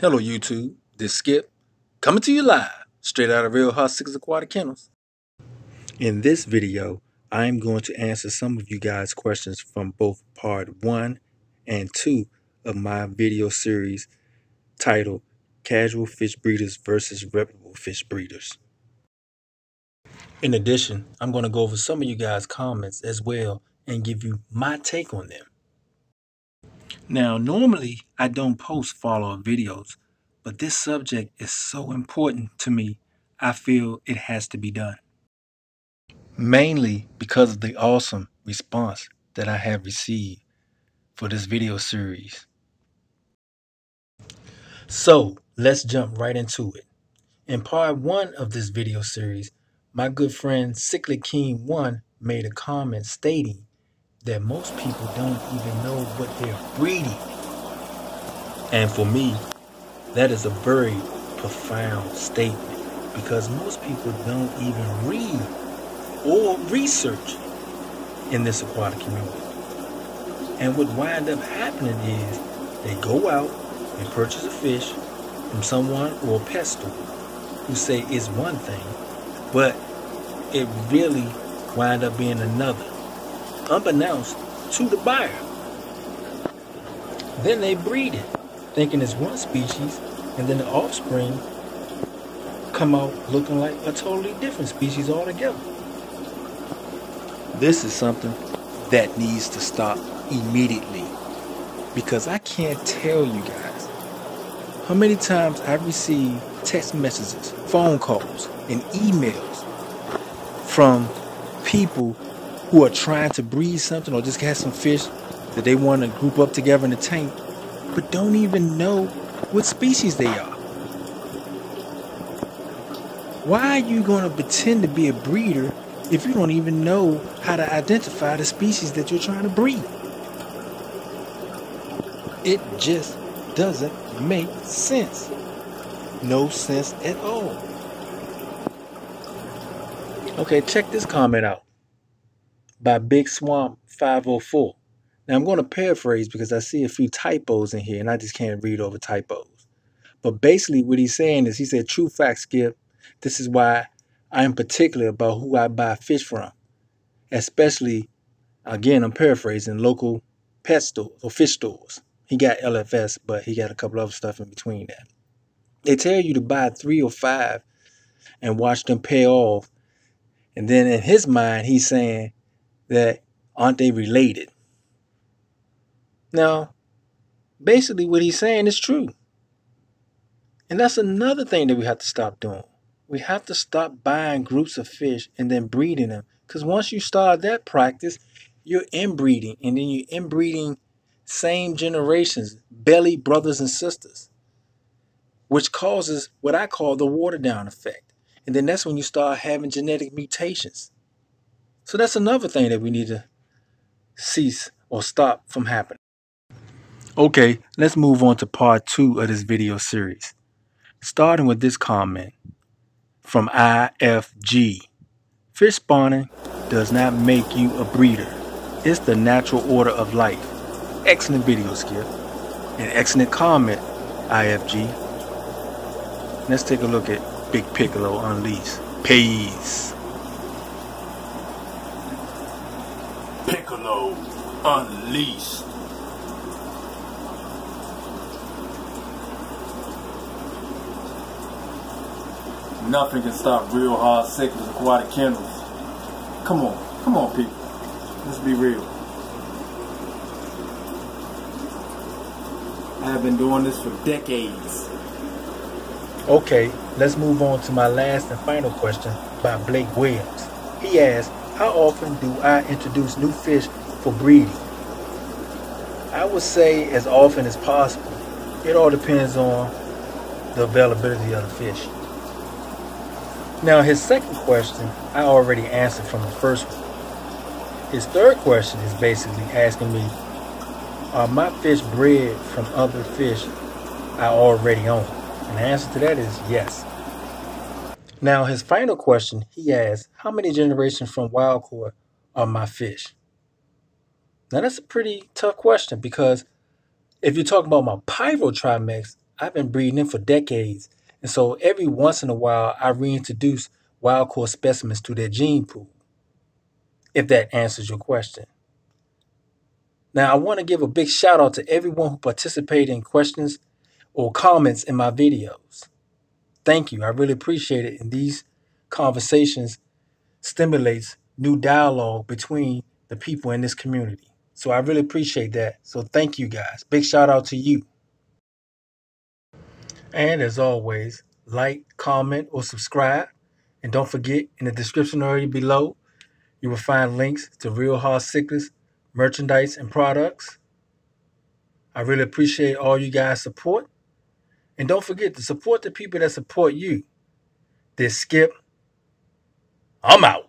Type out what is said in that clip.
Hello YouTube, this Skip, coming to you live, straight out of Real Hot 6 Aquatic Kennels. In this video, I am going to answer some of you guys' questions from both part 1 and 2 of my video series titled Casual Fish Breeders versus Reputable Fish Breeders. In addition, I'm going to go over some of you guys' comments as well and give you my take on them. Now, normally I don't post follow-up videos, but this subject is so important to me, I feel it has to be done. Mainly because of the awesome response that I have received for this video series. So, let's jump right into it. In part 1 of this video series, my good friend Cyclic King 1 made a comment stating that most people don't even know what they're breeding. And for me, that is a very profound statement because most people don't even read or research in this aquatic community. And what wind up happening is they go out and purchase a fish from someone or a pet store who say it's one thing, but it really wind up being another, unbeknownst to the buyer. Then they breed it, thinking it's one species, and then the offspring come out looking like a totally different species altogether. This is something that needs to stop immediately because I can't tell you guys how many times I receive text messages, phone calls, and emails from people who are trying to breed something or just have some fish that they want to group up together in a tank, but don't even know what species they are. Why are you going to pretend to be a breeder if you don't even know how to identify the species that you're trying to breed? It just doesn't make sense. No sense at all. Okay, check this comment out by Big Swamp 504. Now I'm going to paraphrase because I see a few typos in here and I just can't read over typos. But basically what he's saying is, he said, true fact, Skip, this is why I am particular about who I buy fish from. Especially, again, I'm paraphrasing, local pet stores or fish stores. He got LFS, but he got a couple other stuff in between that. They tell you to buy 3 or 5 and watch them pay off. And then in his mind, he's saying that aren't they related? Now, basically what he's saying is true. And that's another thing that we have to stop doing. We have to stop buying groups of fish and then breeding them. Because once you start that practice, you're inbreeding. And then you're inbreeding same generations, belly brothers and sisters, which causes what I call the water down effect. And then that's when you start having genetic mutations. So that's another thing that we need to cease or stop from happening. Okay, let's move on to part 2 of this video series. Starting with this comment from IFG. Fish spawning does not make you a breeder. It's the natural order of life. Excellent video, Skip. An excellent comment, IFG. Let's take a look at Big Piccolo Unleashed. Peace. Piccolo Unleashed. Nothing can stop real hard sickness aquatic kennels. Come on people. Let's be real. I have been doing this for decades. Okay, let's move on to my last and final question by Blake Williams. He asked, how often do I introduce new fish for breeding? I would say as often as possible. It all depends on the availability of the fish. Now, his second question, I already answered from the first one. His third question is basically asking me, are my fish bred from other fish I already own? And the answer to that is yes. Now, his final question, he asks, how many generations from wild caught are my fish? Now, that's a pretty tough question because if you're talking about my Pyro Trimex, I've been breeding them for decades. And so every once in a while, I reintroduce wild caught specimens to their gene pool, if that answers your question. Now, I want to give a big shout out to everyone who participated in questions or comments in my videos. Thank you. I really appreciate it. And these conversations stimulates new dialogue between the people in this community. So I really appreciate that. So thank you guys. Big shout out to you. And as always, like, comment, or subscribe. And don't forget, in the description area below, you will find links to Real Hard Cichlids, merchandise, and products. I really appreciate all you guys' support. And don't forget to support the people that support you. This Skip. I'm out.